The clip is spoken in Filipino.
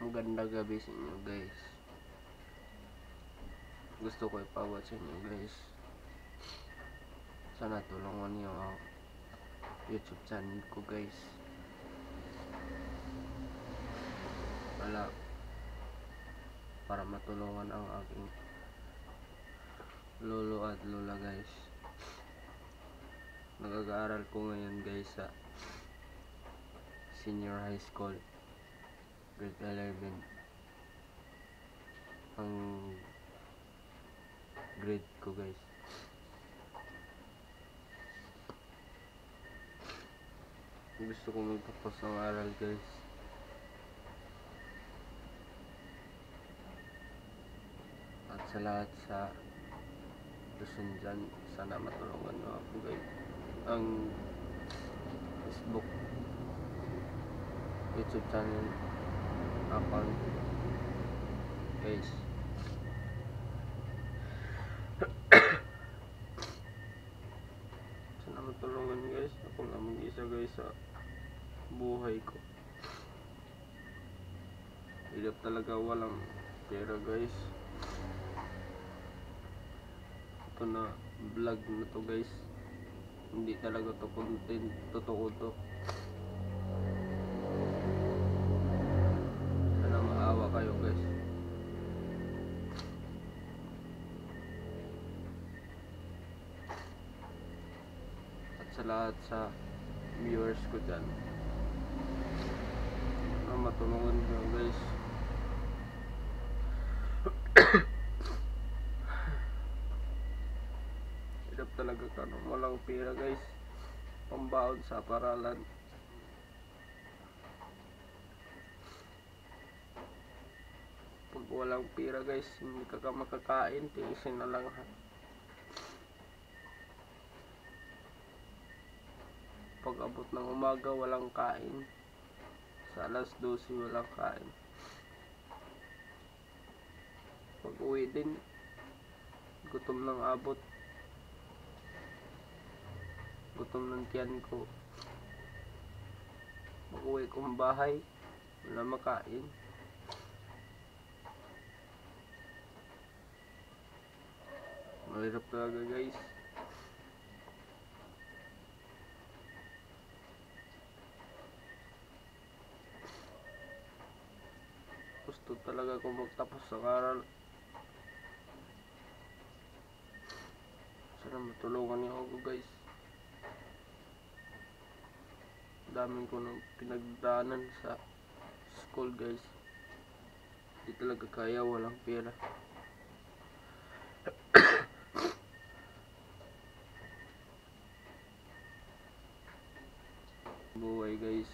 Magandang gabi sa inyo guys. Gusto ko ipawat sa inyo guys. Sana tulungan niyo ang YouTube channel ko guys. Para matulungan ang aking lolo at lola guys. Nag-aaral ko ngayon guys sa senior high school, grade 11. Ang grade ko guys. Gusto ko magtapos ng aral guys. At sa lahat sa Luzon dyan, sana matulungan nyo ako guys. Ang Facebook, YouTube channel account guys. Sana matulungan guys. Ako na mag-isa guys sa buhay ko. Hirap talaga, walang pera guys. Ito na vlog na to guys, hindi talaga to content, totoo to. Sana maawa kayo guys. At sa lahat sa viewers ko dyan, na matulungan nyo guys. Hirap talaga ka nung walang pera guys, pambaon sa paralan. Pag walang pera guys, hindi ka makakain, tiisin na lang ha. Pag abot ng umaga walang kain, sa alas 12 walang kain. Pag uwi din, gutom ng abot, gutom ng tiyan ko. Pag uwi kong bahay, wala makain. Mahirap talaga guys. Gusto talaga kung magtapos ng aral. Sana matulungan niyo ako guys. Daming ko nang pinagdaanan sa school guys. Hindi talaga kaya, walang pera. Buhay guys.